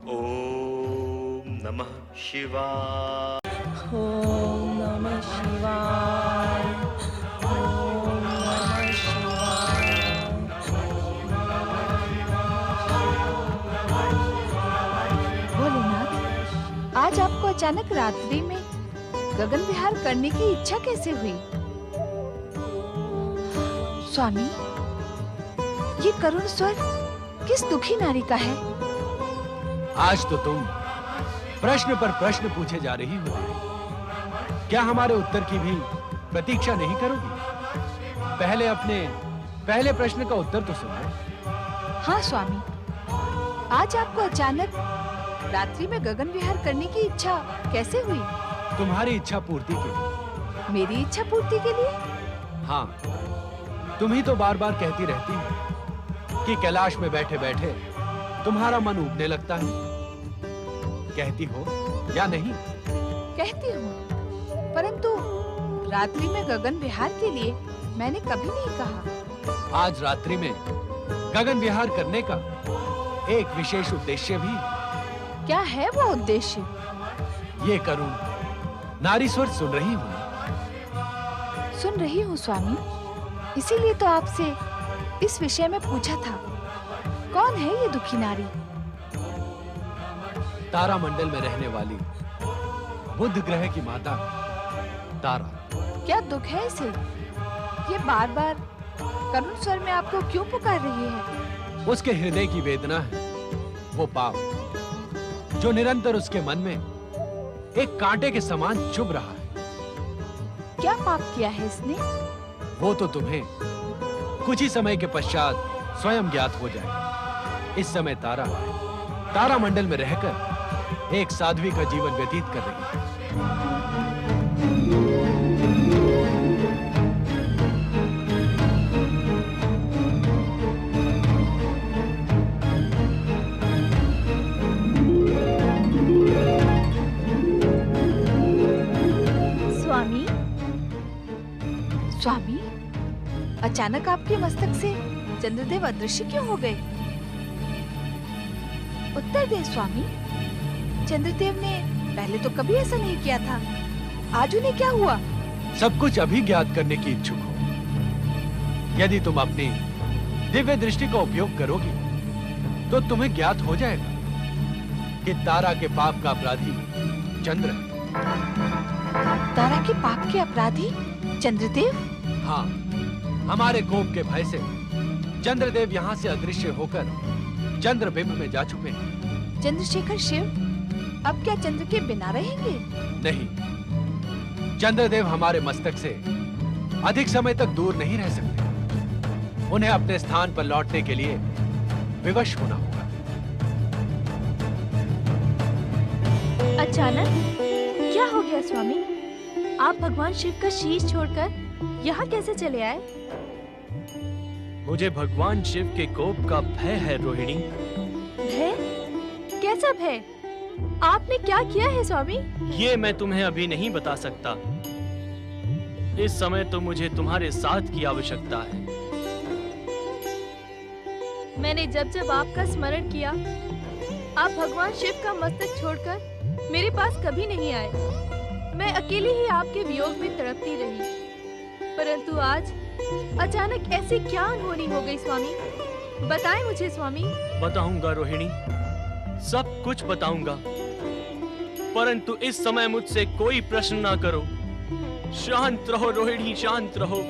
ओम नमः शिवाय। ओम नमः शिवाय। ओम नमः शिवाय। भोलेनाथ, आज आपको अचानक रात्रि में गगन विहार करने की इच्छा कैसे हुई? स्वामी, ये करुण स्वर किस दुखी नारी का है? आज तो तुम प्रश्न पर प्रश्न पूछे जा रही हो। क्या हमारे उत्तर की भी प्रतीक्षा नहीं करोगी? पहले अपने पहले प्रश्न का उत्तर तो सुनो। हाँ स्वामी, आज आपको अचानक रात्रि में गगन विहार करने की इच्छा कैसे हुई? तुम्हारी इच्छा पूर्ति के लिए। मेरी इच्छा पूर्ति के लिए? हाँ, तुम ही तो बार बार कहती रहती हो कि कैलाश में बैठे बैठे तुम्हारा मन उबने लगता है। कहती हो या नहीं? कहती हूँ, परंतु रात्रि में गगन विहार के लिए मैंने कभी नहीं कहा। आज रात्रि में गगन विहार करने का एक विशेष उद्देश्य भी। क्या है वो उद्देश्य? ये करुण नारी स्वर सुन रही हूँ। सुन रही हूँ स्वामी, इसीलिए तो आपसे इस विषय में पूछा था। कौन है ये दुखी नारी? तारामंडल में रहने वाली बुध ग्रह की माता तारा। क्या दुख है इसे? ये बार बार करुण स्वर में आपको क्यों पुकार रही है? उसके हृदय की वेदना है वो पाप जो निरंतर उसके मन में एक कांटे के समान चुभ रहा है। क्या पाप किया है इसने? वो तो तुम्हें कुछ ही समय के पश्चात स्वयं ज्ञात हो जाएगा। इस समय तारा तारामंडल में रहकर एक साध्वी का जीवन व्यतीत कर रही है। स्वामी, स्वामी, अचानक आपके मस्तक से चंद्रदेव अदृश्य क्यों हो गए? उत्तर दे स्वामी, चंद्रदेव ने पहले तो कभी ऐसा नहीं किया था। आज उन्हें क्या हुआ? सब कुछ अभी ज्ञात करने की इच्छुक हो। यदि तुम अपनी दिव्य दृष्टि का उपयोग करोगी तो तुम्हें ज्ञात हो जाएगा कि तारा के पाप का अपराधी चंद्र है। तारा के पाप के अपराधी चंद्रदेव? हाँ, हमारे कोप के भय से चंद्रदेव यहाँ से अदृश्य होकर चंद्रबिंब में जा चुके हैं। चंद्रशेखर शिव अब क्या चंद्र के बिना रहेंगे? नहीं, चंद्रदेव हमारे मस्तक से अधिक समय तक दूर नहीं रह सकते। उन्हें अपने स्थान पर लौटने के लिए विवश होना होगा। अचानक क्या हो गया स्वामी? आप भगवान शिव का शीश छोड़कर यहाँ कैसे चले आए? मुझे भगवान शिव के कोप का भय है रोहिणी। भय? कैसा भय? आपने क्या किया है स्वामी? ये मैं तुम्हें अभी नहीं बता सकता। इस समय तो मुझे तुम्हारे साथ की आवश्यकता है। मैंने जब जब आपका स्मरण किया, आप भगवान शिव का मस्तक छोड़कर मेरे पास कभी नहीं आए। मैं अकेली ही आपके वियोग में तड़पती रही। परंतु आज अचानक ऐसी क्या अनहोनी हो गई स्वामी? बताएं मुझे स्वामी। बताऊंगा रोहिणी, सब कुछ बताऊंगा, परंतु इस समय मुझसे कोई प्रश्न ना करो। शांत रहो रोहिणी, शांत रहो।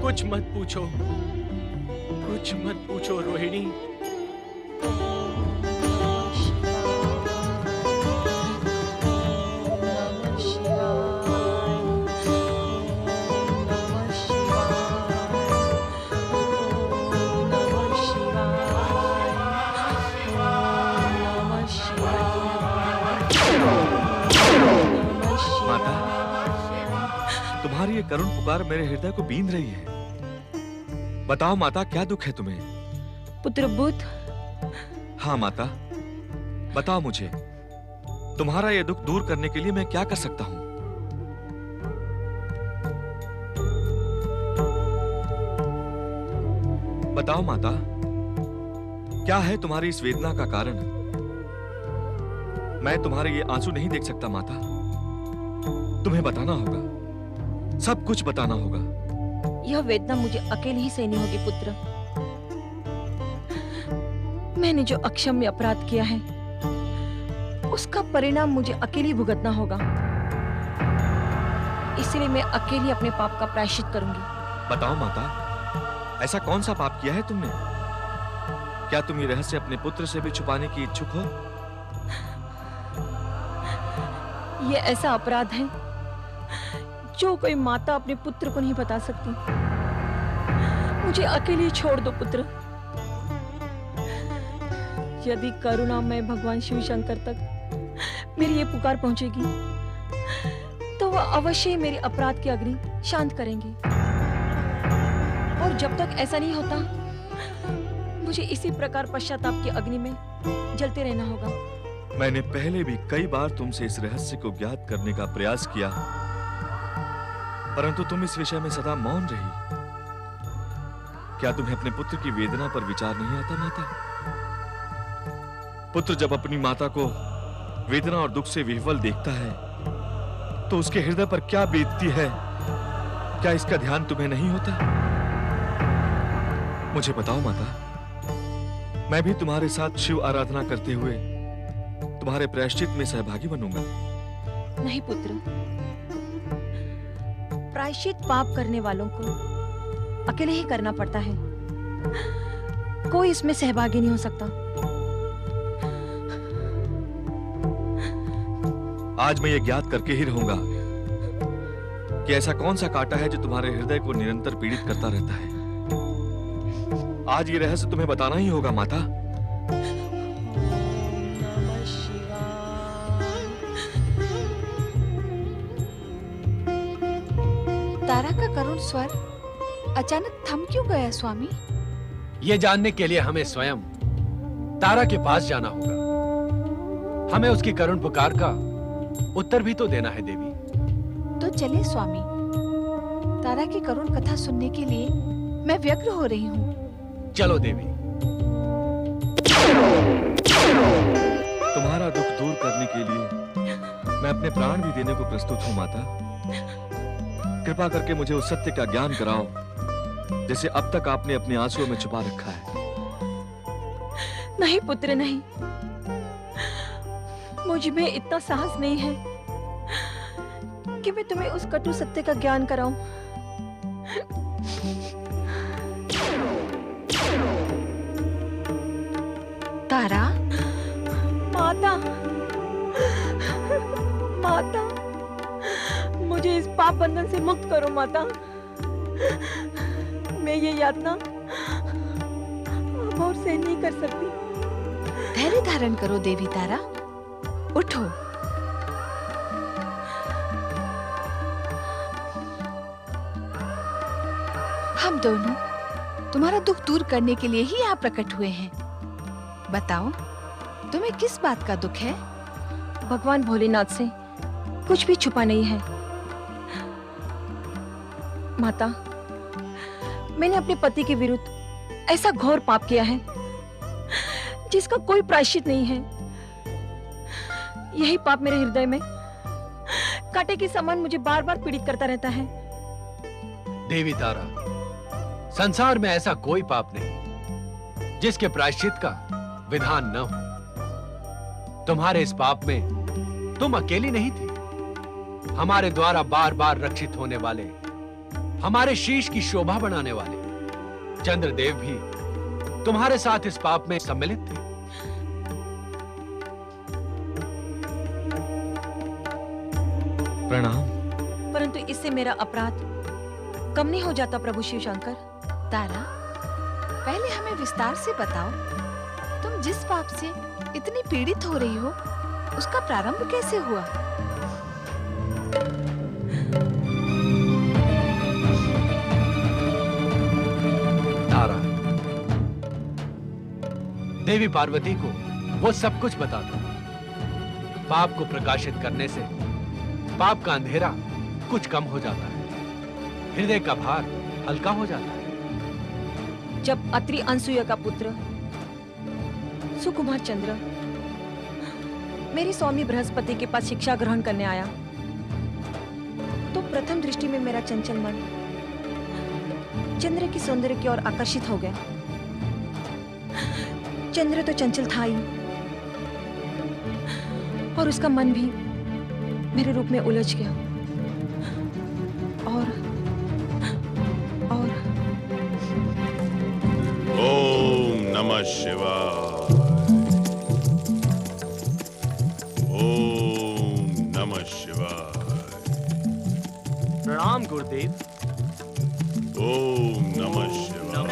कुछ मत पूछो, कुछ मत पूछो रोहिणी। माता, तुम्हारी ये करुण पुकार मेरे हृदय को बींध रही है। बताओ माता, क्या दुख है तुम्हें? पुत्र बुध। हाँ माता, बताओ मुझे, तुम्हारा ये दुख दूर करने के लिए मैं क्या कर सकता हूँ? बताओ माता, क्या है तुम्हारी इस वेदना का कारण? मैं तुम्हारे ये आंसू नहीं देख सकता माता। तुम्हें बताना होगा, सब कुछ बताना होगा। यह वेदना मुझे अकेले ही सहनी होगी पुत्र। मैंने जो अक्षम्य अपराध किया है उसका परिणाम मुझे अकेली भुगतना होगा। इसलिए मैं अकेली अपने पाप का प्रायश्चित करूंगी। बताओ माता, ऐसा कौन सा पाप किया है तुमने? क्या तुम ये रहस्य अपने पुत्र से भी छुपाने की इच्छुक हो? ये ऐसा अपराध है जो कोई माता अपने पुत्र को नहीं बता सकती। मुझे अकेले छोड़ दो पुत्र। यदि करुणा में भगवान शिव शंकर तक मेरी ये पुकार पहुंचेगी तो वह अवश्य ही मेरी अपराध की अग्नि शांत करेंगे। और जब तक ऐसा नहीं होता मुझे इसी प्रकार पश्चाताप की अग्नि में जलते रहना होगा। मैंने पहले भी कई बार तुमसे इस रहस्य को ज्ञात करने का प्रयास किया, परंतु तुम इस विषय में सदा मौन रही। क्या तुम्हें अपने पुत्र की वेदना पर विचार नहीं आता माता? पुत्र जब अपनी माता को वेदना और दुख से विह्वल देखता है तो उसके हृदय पर क्या बीतती है, क्या इसका ध्यान तुम्हें नहीं होता? मुझे बताओ माता, मैं भी तुम्हारे साथ शिव आराधना करते हुए तुम्हारे प्रायश्चित में सहभागी बनूंगा। नहीं पुत्र, प्रायश्चित पाप करने वालों को अकेले ही करना पड़ता है, कोई इसमें सहभागी नहीं हो सकता। आज मैं ये ज्ञात करके ही रहूंगा कि ऐसा कौन सा कांटा है जो तुम्हारे हृदय को निरंतर पीड़ित करता रहता है। आज ये रहस्य तुम्हें बताना ही होगा माता। तारा का करुण स्वर अचानक थम क्यों गया स्वामी? ये जानने के लिए हमें स्वयं तारा के पास जाना होगा। हमें उसकी करुण पुकार का उत्तर भी तो देना है देवी। तो चले स्वामी, तारा की करुण कथा सुनने के लिए मैं व्यग्र हो रही हूँ। चलो देवी। तुम्हारा दुख दूर करने के लिए मैं अपने प्राण भी देने को प्रस्तुत हूँ माता। कृपा करके मुझे उस सत्य का ज्ञान कराओ जैसे अब तक आपने अपने आंसुओं में छुपा रखा है। नहीं पुत्र नहीं, मुझ में इतना साहस नहीं है कि मैं तुम्हें उस कटु सत्य का ज्ञान कराऊं। तारा, माता, माता, मुझे इस पाप बंधन से मुक्त करो माता। मैं ये यातना अब और सहन नहीं कर सकती। धैर्य धारण करो देवी तारा, उठो। हम दोनों तुम्हारा दुख दूर करने के लिए ही यहाँ प्रकट हुए हैं। बताओ, तुम्हें किस बात का दुख है? भगवान भोलेनाथ से कुछ भी छुपा नहीं है माता। मैंने अपने पति के विरुद्ध ऐसा घोर पाप किया है जिसका कोई प्रायश्चित नहीं है। यही पाप मेरे हृदय में कांटे के समान मुझे बार बार पीड़ित करता रहता है। देवी तारा, संसार में ऐसा कोई पाप नहीं जिसके प्रायश्चित का विधान न हो। तुम्हारे इस पाप में तुम अकेली नहीं थी। हमारे द्वारा बार बार रक्षित होने वाले, हमारे शीश की शोभा बढ़ाने वाले चंद्रदेव भी तुम्हारे साथ इस पाप में सम्मिलित थे। प्रणाम। परंतु इससे मेरा अपराध कम नहीं हो जाता प्रभु शिव शंकर। तारा, पहले हमें विस्तार से बताओ, तुम जिस पाप से इतनी पीड़ित हो रही हो उसका प्रारंभ कैसे हुआ? तारा, देवी पार्वती को वो सब कुछ बता दो। पाप को प्रकाशित करने से पाप का अंधेरा कुछ कम हो जाता है, हृदय का भार हल्का हो जाता है। जब अत्रि अनसुया का पुत्र सुकुमार चंद्र मेरी स्वामी बृहस्पति के पास शिक्षा ग्रहण करने आया तो प्रथम दृष्टि में मेरा चंचल मन चंद्र की सौंदर्य की ओर आकर्षित हो गया। चंद्र तो चंचल था ही और उसका मन भी मेरे रूप में उलझ गया और ओम नमः शिवाय। ओम नमः शिवाय। प्रणाम गुरुदेव। ओम नमः शिवाय।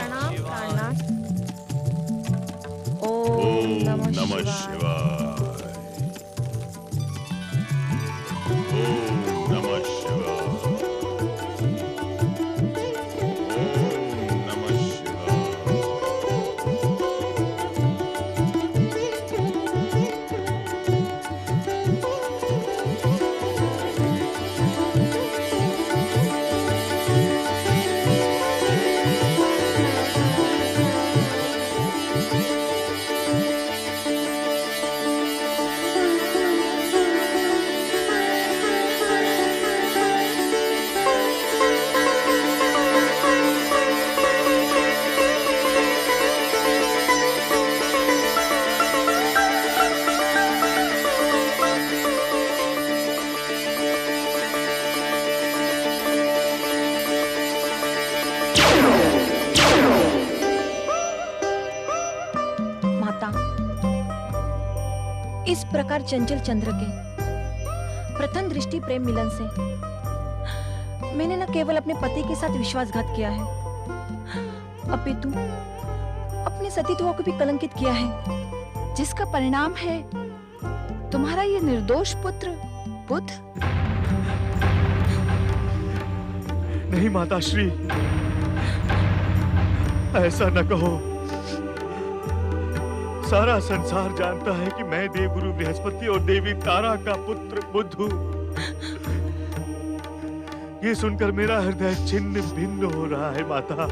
ओम नमः नमः शिवाय। शिवाय। ओम नमः शिवाय। ओम नमः शिवाय। माता, इस प्रकार चंचल चंद्र के प्रथम दृष्टि प्रेम मिलन से मैंने न केवल अपने पति के साथ विश्वासघात किया है, अपितु अपने सतीत्व को भी कलंकित किया है, जिसका परिणाम है तुम्हारा ये निर्दोष पुत्र बुध। नहीं माताश्री, ऐसा न कहो। सारा संसार जानता है कि मैं देवगुरु बृहस्पति और देवी तारा का पुत्र बुध हूँ। ये सुनकर मेरा हृदय छिन्न भिन्न हो रहा है माता।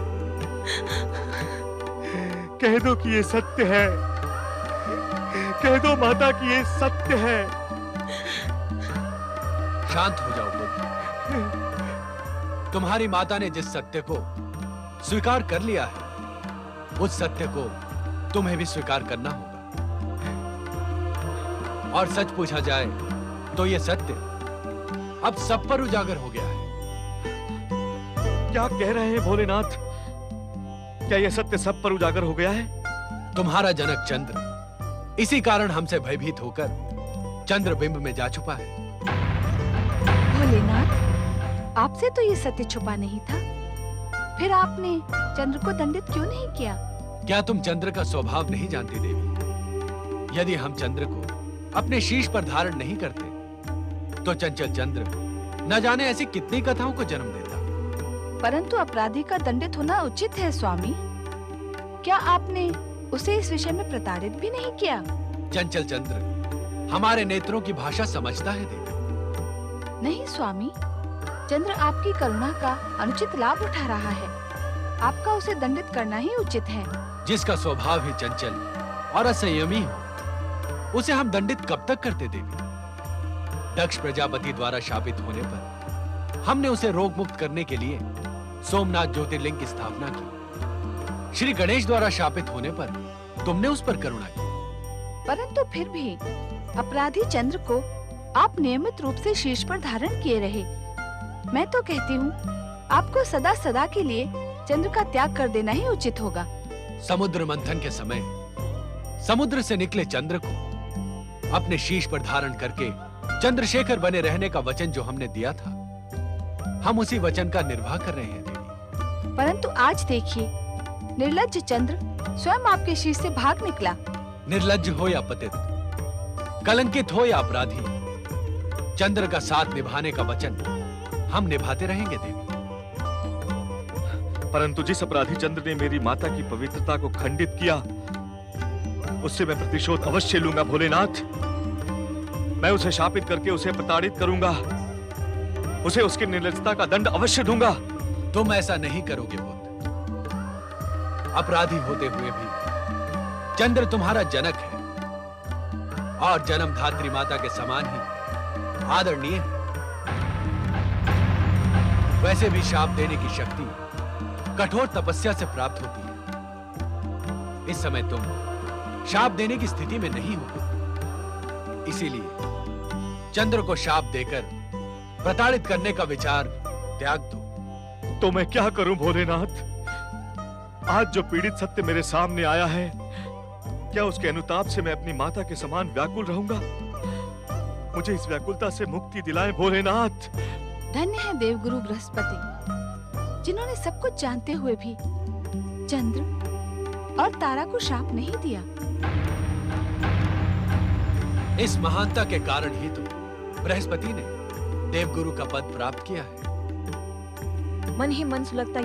कह दो कि ये सत्य है। कह दो माता कि ये सत्य है। शांत हो जाओ बुध। तुम्हारी माता ने जिस सत्य को स्वीकार कर लिया है, उस सत्य को तुम्हें भी स्वीकार करना होगा। और सच पूछा जाए तो यह सत्य अब सब पर उजागर हो गया है। क्या कह रहे हैं भोलेनाथ? क्या यह सत्य सब पर उजागर हो गया है? तुम्हारा जनक चंद्र इसी कारण हमसे भयभीत होकर चंद्रबिंब में जा छुपा है। भोलेनाथ, आपसे तो ये सत्य छुपा नहीं था, फिर आपने चंद्र को दंडित क्यों नहीं किया? क्या तुम चंद्र का स्वभाव नहीं जानती देवी? यदि हम चंद्र को अपने शीश पर धारण नहीं करते तो चंचल चंद्र न जाने ऐसी कितनी कथाओं को जन्म देता। परंतु अपराधी का दंडित होना उचित है स्वामी। क्या आपने उसे इस विषय में प्रताड़ित भी नहीं किया? चंचल चंद्र हमारे नेत्रों की भाषा समझता है देवी। नहीं स्वामी, चंद्र आपकी करुणा का अनुचित लाभ उठा रहा है। आपका उसे दंडित करना ही उचित है। जिसका स्वभाव ही चंचल और असंयमी हो, उसे हम दंडित कब तक करते देवी? दक्ष प्रजापति द्वारा शापित होने पर हमने उसे रोग मुक्त करने के लिए सोमनाथ ज्योतिर्लिंग की स्थापना की। श्री गणेश द्वारा शापित होने पर तुमने उस पर करुणा की। परंतु फिर भी अपराधी चंद्र को आप नियमित रूप से शीर्ष पर धारण किए रहे। मैं तो कहती हूँ आपको सदा सदा के लिए चंद्र का त्याग कर देना ही उचित होगा। समुद्र मंथन के समय समुद्र से निकले चंद्र को अपने शीश पर धारण करके चंद्रशेखर बने रहने का वचन जो हमने दिया था, हम उसी वचन का निर्वाह कर रहे हैं देवी। परंतु आज देखिए, निर्लज्ज चंद्र स्वयं आपके शीश से भाग निकला। निर्लज्ज हो या पतित, कलंकित हो या अपराधी, चंद्र का साथ निभाने का वचन हम निभाते रहेंगे देवी। परंतु जिस अपराधी चंद्र ने मेरी माता की पवित्रता को खंडित किया, उससे मैं प्रतिशोध अवश्य लूंगा भोलेनाथ। मैं उसे शापित करके उसे प्रताड़ित करूंगा। उसे उसकी निर्लज्जता का दंड अवश्य दूंगा। तुम ऐसा नहीं करोगे बुध। अपराधी होते हुए भी चंद्र तुम्हारा जनक है। और जन्मधात्री माता के समान ही आदरणीय है। वैसे भी शाप देने की शक्ति कठोर तपस्या से प्राप्त होती है। इस समय तुम शाप देने की स्थिति में नहीं हो, इसीलिए चंद्र को शाप देकर प्रताड़ित करने का विचार त्याग दो। तो मैं क्या करूं भोलेनाथ? आज जो पीड़ित सत्य मेरे सामने आया है, क्या उसके अनुताप से मैं अपनी माता के समान व्याकुल रहूंगा? मुझे इस व्याकुलता से मुक्ति दिलाएं भोलेनाथ। धन्य है देवगुरु बृहस्पति, जिन्होंने सब कुछ जानते हुए भी चंद्र और तारा को शाप नहीं दिया। इस महानता के कारण ही तो बृहस्पति ने देवगुरु का पद प्राप्त किया है। मन ही मन सुलगता